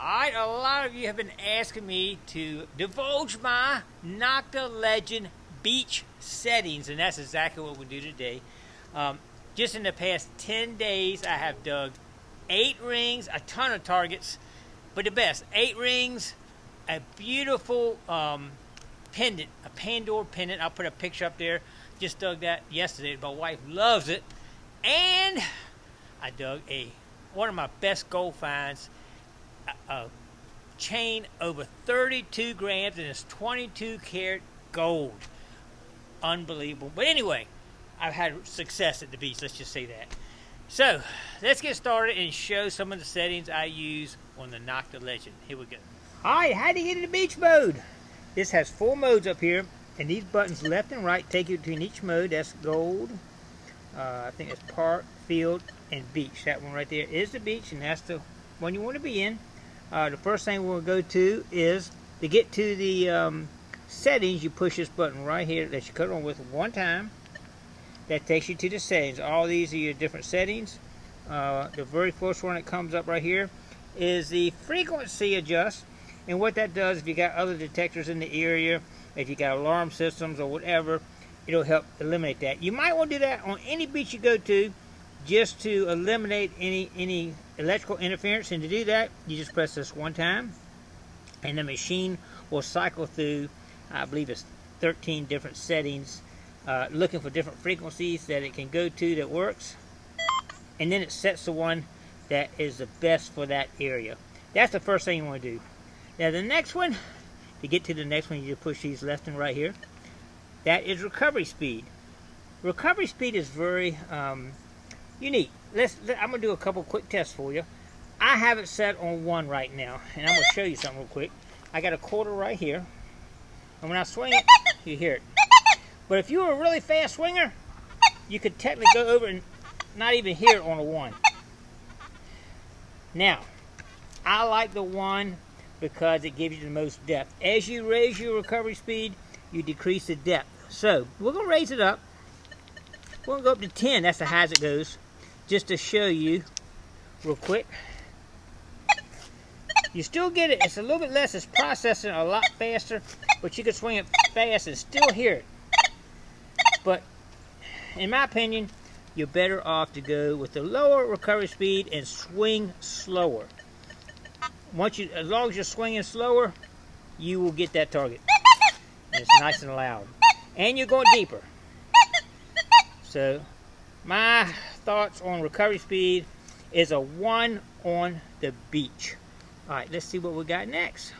Alright, a lot of you have been asking me to divulge my Nokta Legend beach settings, and that's exactly what we'll do today. Just in the past 10 days, I have dug 8 rings, a ton of targets, but the best, 8 rings, a beautiful pendant, a Pandora pendant. I'll put a picture up there. Just dug that yesterday. My wife loves it. And I dug one of my best gold finds, a chain over 32 grams, and it's 22 karat gold. Unbelievable. But anyway, I've had success at the beach, let's just say that. So let's get started and show some of the settings I use on the Nokta Legend. Here we go. Alright, how do you get into beach mode? This has 4 modes up here, and these buttons left and right take you between each mode. That's gold, I think it's park, field, and beach. That one right there is the beach, and that's the one you want to be in. The first thing we'll go to is to get to the settings. You push this button right here that you cut on with one time. That takes you to the settings. All these are your different settings. The very first one that comes up right here is the frequency adjust. And what that does, if you got other detectors in the area, if you got alarm systems or whatever, it'll help eliminate that. You might want to do that on any beach you go to, just to eliminate any electrical interference. And to do that, you just press this one time, and the machine will cycle through, I believe it's 13 different settings, looking for different frequencies that it can go to that works, and then it sets the one that is the best for that area. That's the first thing you want to do. Now the next one, to get to the next one, you just push these left and right here. That is recovery speed. Recovery speed is very unique. I'm going to do a couple quick tests for you. I have it set on 1 right now, and I'm going to show you something real quick. I got a quarter right here, and when I swing it, you hear it. But if you were a really fast swinger, you could technically go over and not even hear it on a 1. Now, I like the 1 because it gives you the most depth. As you raise your recovery speed, you decrease the depth. So, we're going to raise it up. We're going to go up to 10. That's the highest it goes. Just to show you real quick. You still get it. It's a little bit less. It's processing a lot faster. But you can swing it fast and still hear it. But, in my opinion, you're better off to go with the lower recovery speed and swing slower. As long as you're swinging slower, you will get that target. And it's nice and loud. And you're going deeper. So, my thoughts on recovery speed is a 1 on the beach. Alright, let's see what we got next.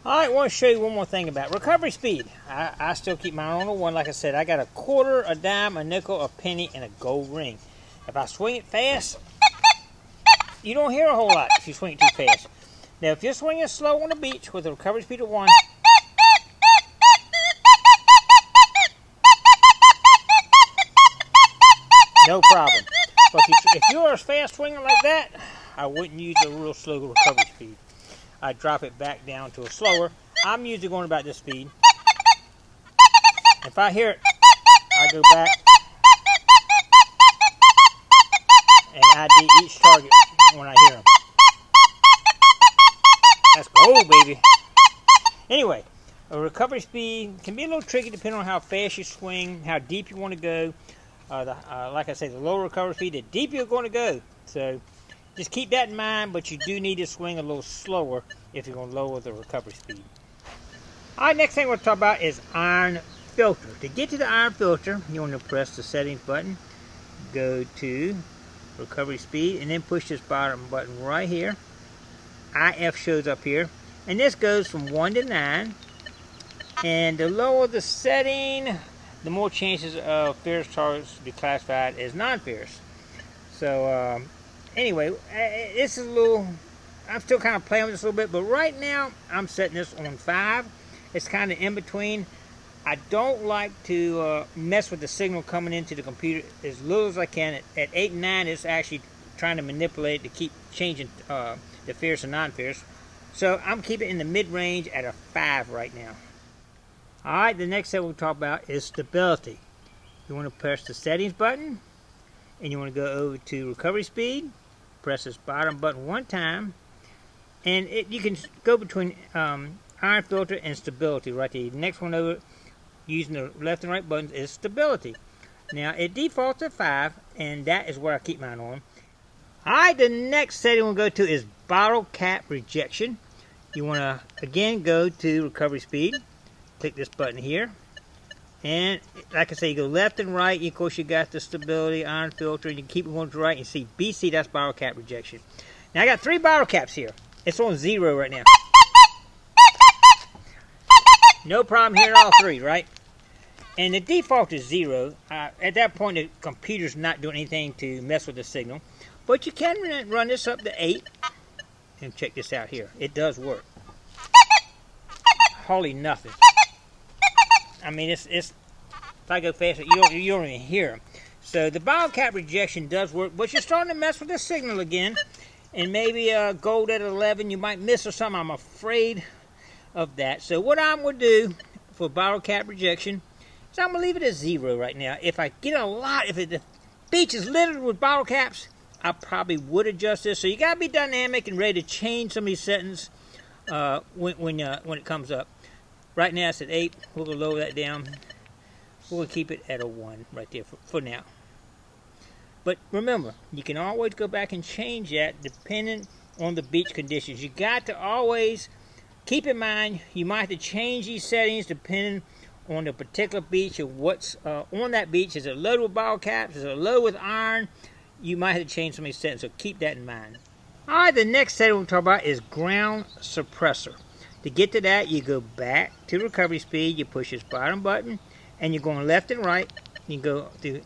Alright, I want to show you one more thing about recovery speed. I still keep mine on a 1. Like I said, I got a quarter, a dime, a nickel, a penny, and a gold ring. If I swing it fast, you don't hear a whole lot if you swing it too fast. Now, if you're swinging slow on the beach with a recovery speed of 1, no problem. But if you're a fast swinger like that, I wouldn't use a real slow recovery speed. I'd drop it back down to a slower. I'm usually going about this speed. If I hear it, I go back and ID each target when I hear them. That's gold, baby. Anyway, a recovery speed can be a little tricky depending on how fast you swing, how deep you want to go. Like I say, the lower recovery speed, the deeper you're going to go. So just keep that in mind, but you do need to swing a little slower if you're going to lower the recovery speed. Alright, next thing we're going to talk about is iron filter. To get to the iron filter, you want to press the settings button, go to recovery speed, and then push this bottom button right here. IF shows up here, and this goes from 1 to 9. And the lower the setting, the more chances of fierce targets to be classified as non-fierce. So anyway, this is a little, I'm still kind of playing with this a little bit, but right now I'm setting this on 5. It's kind of in between. I don't like to mess with the signal coming into the computer as little as I can. At 8 and 9, it's actually trying to manipulate to keep changing the fierce and non-fierce. So I'm keeping it in the mid-range at a 5 right now. Alright, the next thing we'll talk about is stability. You want to press the settings button, and you want to go over to recovery speed. Press this bottom button one time, And you can go between iron filter and stability right there. The next one over, using the left and right buttons, is stability. Now it defaults at 5, and that is where I keep mine on. Alright, the next setting we'll go to is bottle cap rejection. You want to again go to recovery speed. Click this button here. And like I say, you go left and right. Of course, you got the stability, iron filter, and you keep going to the right. And see BC, that's bottle cap rejection. Now I got 3 bottle caps here. It's on 0 right now. No problem hearing all 3, right? And the default is 0. At that point, the computer's not doing anything to mess with the signal. But you can run this up to 8. And check this out here. It does work. Hardly nothing. I mean, it's if I go faster, you don't even hear them. So the bottle cap rejection does work, but you're starting to mess with the signal again. And maybe gold at 11, you might miss or something. I'm afraid of that. So what I'm going to do for bottle cap rejection is I'm going to leave it at 0 right now. If I get a lot, if the beach is littered with bottle caps, I probably would adjust this. So you got to be dynamic and ready to change some of these settings when it comes up. Right now it's at 8. We're going to lower that down. We're going to keep it at a 1 right there for now. But remember, you can always go back and change that depending on the beach conditions. You got to always keep in mind you might have to change these settings depending on the particular beach or what's on that beach. Is it loaded with bottle caps? Is it loaded with iron? You might have to change some of these settings, so keep that in mind. Alright, the next setting we'll talk about is ground suppressor. To get to that, you go back to recovery speed, you push this bottom button, and you're going left and right. You go to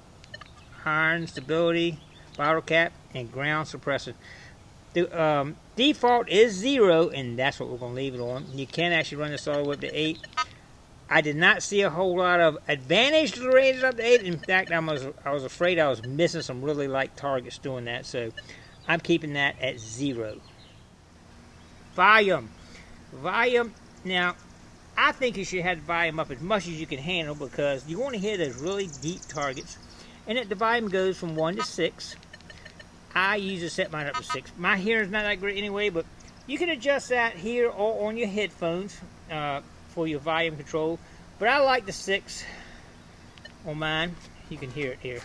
iron, stability, bottle cap, and ground suppressor. The default is 0, and that's what we're going to leave it on. You can actually run this all the way up to 8. I did not see a whole lot of advantage to the range up to 8. In fact, I was afraid I was missing some really light targets doing that, so I'm keeping that at 0. Volume. Now, I think you should have the volume up as much as you can handle because you want to hear those really deep targets. And the volume goes from 1 to 6. I usually set mine up to 6. My hearing's not that great anyway, but you can adjust that here or on your headphones for your volume control. But I like the 6 on mine. You can hear it here.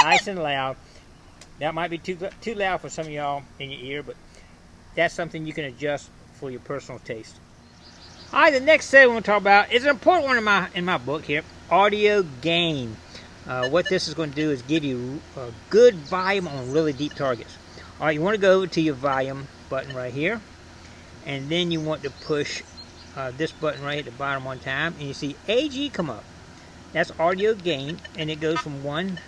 Nice and loud. That might be too loud for some of y'all in your ear, but that's something you can adjust for your personal taste. Alright, the next setting we're going to talk about is an important one in my book here, audio gain. What this is going to do is give you a good volume on really deep targets. Alright, you want to go over to your volume button right here, and then you want to push this button right at the bottom one time, and you see AG come up. That's audio gain, and it goes from 1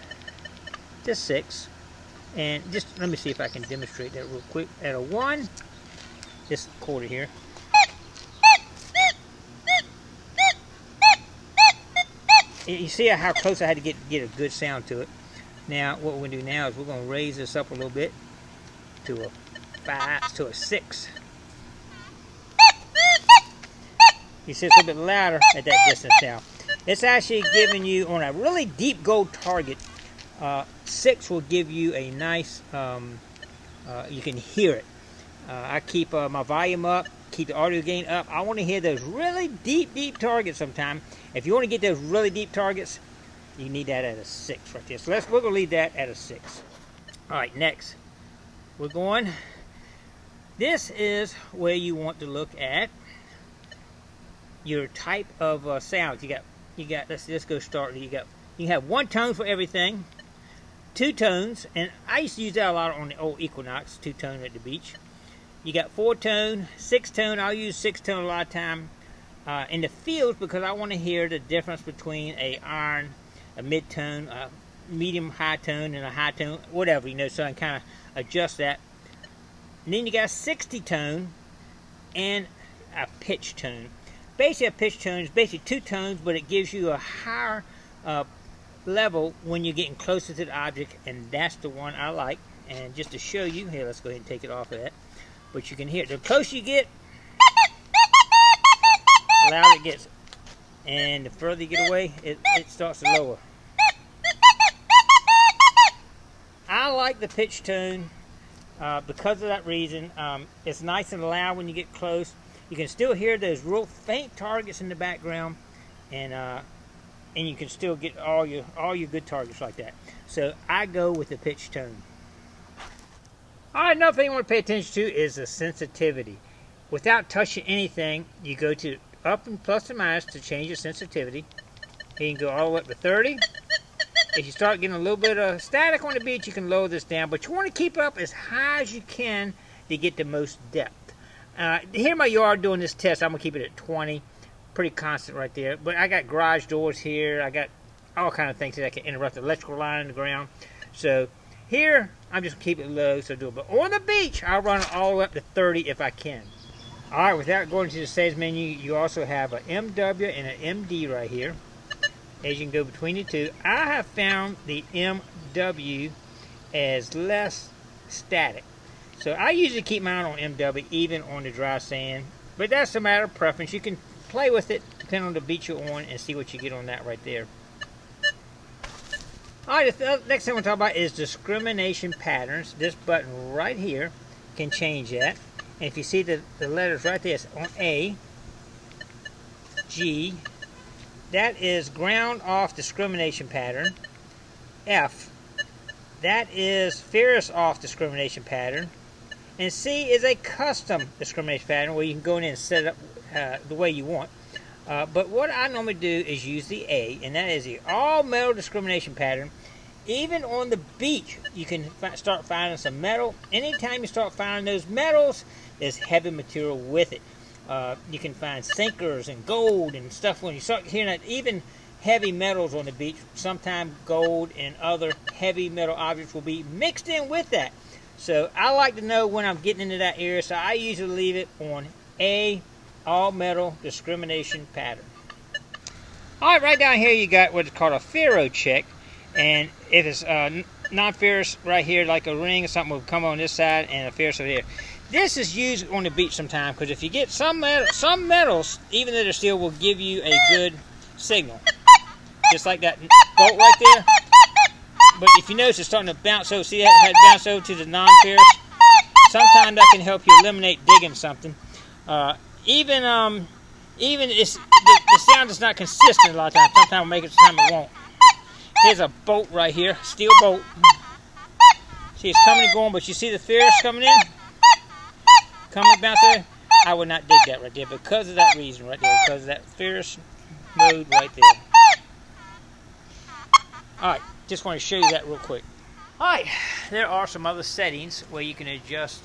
to 6. And just let me see if I can demonstrate that real quick. At a 1, this quarter here. You see how close I had to get a good sound to it. Now, what we're going to do now is we're going to raise this up a little bit to a 5, to a 6. You see it's a little bit louder at that distance now. It's actually giving you, on a really deep gold target, 6 will give you a nice, you can hear it. I keep my volume up, keep the audio gain up. I want to hear those really deep targets sometime. If you want to get those really deep targets, you need that at a 6 right there. So we're going to leave that at a 6. Alright, next. We're going, this is where you want to look at your type of sounds. You got, let's go start. You have 1 tone for everything, 2 tones, and I used to use that a lot on the old Equinox, 2 tone at the beach. You got 4 tone, 6 tone. I'll use 6 tone a lot of time in the fields because I want to hear the difference between a iron, a mid tone, a medium high tone, and a high tone, whatever, so I can kind of adjust that. And then you got a 60 tone and a pitch tone. Basically, a pitch tone is basically 2 tones, but it gives you a higher level when you're getting closer to the object, and that's the one I like. And just to show you, here, let's go ahead and take it off of that. But you can hear it. The closer you get, the louder it gets. And the further you get away, it starts to lower. I like the pitch tone because of that reason. It's nice and loud when you get close. You can still hear those real faint targets in the background, and you can still get all your good targets like that. So I go with the pitch tone. All right, another thing you want to pay attention to is the sensitivity. Without touching anything, you go to up and plus and minus to change your sensitivity. You can go all the way up to 30. If you start getting a little bit of static on the beach, you can lower this down, but you want to keep it up as high as you can to get the most depth. Here in my yard doing this test, I'm going to keep it at 20. Pretty constant right there. But I got garage doors here. I got all kind of things that can interrupt the electrical line in the ground. So here, I'm just going to keep it low. So do it. But on the beach, I'll run it all the way up to 30 if I can. All right, without going to the settings menu, you also have an MW and an MD right here. As you can go between the two, I have found the MW as less static. So I usually keep mine on MW, even on the dry sand. But that's a matter of preference. You can play with it, depending on the beach you're on, and see what you get on that right there. All right, the next thing we'll talk about is discrimination patterns. This button right here can change that. And if you see the letters right there, it's on A, G, that is ground off discrimination pattern. F, that is fierce off discrimination pattern. And C is a custom discrimination pattern where you can go in and set it up the way you want. But what I normally do is use the A, and that is the all metal discrimination pattern. Even on the beach, you can start finding some metal. Anytime you start finding those metals, there's heavy material with it. You can find sinkers and gold and stuff. When you start hearing that, even heavy metals on the beach, sometimes gold and other heavy metal objects will be mixed in with that. So I like to know when I'm getting into that area, so I usually leave it on A, all metal discrimination pattern. All right, right down here you got what's called a ferro check, and if it's non-ferrous right here, like a ring or something, will come on this side, and a ferrous over here. This is used on the beach sometimes, because if you get some metals, even though they're steel, will give you a good signal. Just like that bolt right there. But if you notice it's starting to bounce over, see how it bounced over to the non-ferrous? Sometimes that can help you eliminate digging something. Even it's, the sound is not consistent a lot of times. Sometimes it'll make it, sometimes it won't. Here's a bolt right here, steel bolt. See, it's coming and going, but you see the ferrous coming in? Coming and bouncing. I would not dig that right there because of that reason right there, because of that ferrous mode right there. Alright, just want to show you that real quick. Alright, there are some other settings where you can adjust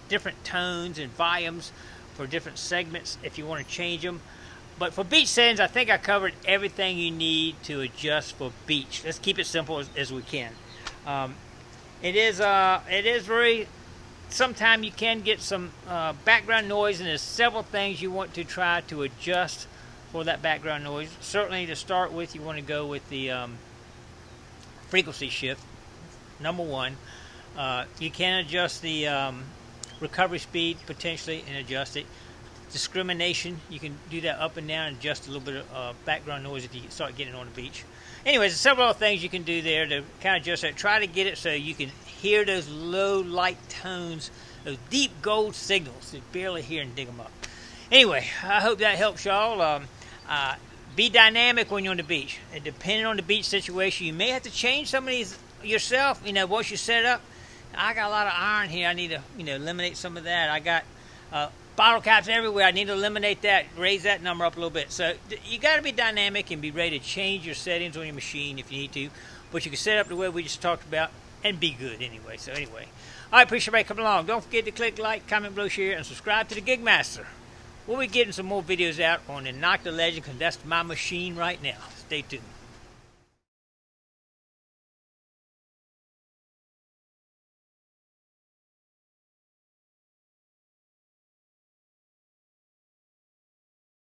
different tones and volumes for different segments if you want to change them. But for beach settings, I think I covered everything you need to adjust for beach. Let's keep it simple as we can. It is very, sometimes you can get some background noise, and there's several things you want to try to adjust for that background noise. Certainly to start with, you want to go with the frequency shift, number one. You can adjust the recovery speed potentially and adjust it. Discrimination, you can do that up and down and adjust a little bit of background noise if you start getting on the beach. Anyways, there's several other things you can do there to kind of adjust that. Try to get it so you can hear those low light tones, those deep gold signals that barely hear and dig them up. Anyway, I hope that helps y'all. Be dynamic when you're on the beach. And depending on the beach situation, you may have to change some of these yourself. You know, once you set it up, I got a lot of iron here. I need to, eliminate some of that. I got bottle caps everywhere. I need to eliminate that, raise that number up a little bit. So you got to be dynamic and be ready to change your settings on your machine if you need to. But you can set up the way we just talked about and be good anyway. So anyway, I appreciate everybody coming along. Don't forget to click like, comment below, share, and subscribe to the Gigmaster. We'll be getting some more videos out on the Nokta Legend because that's my machine right now. Stay tuned.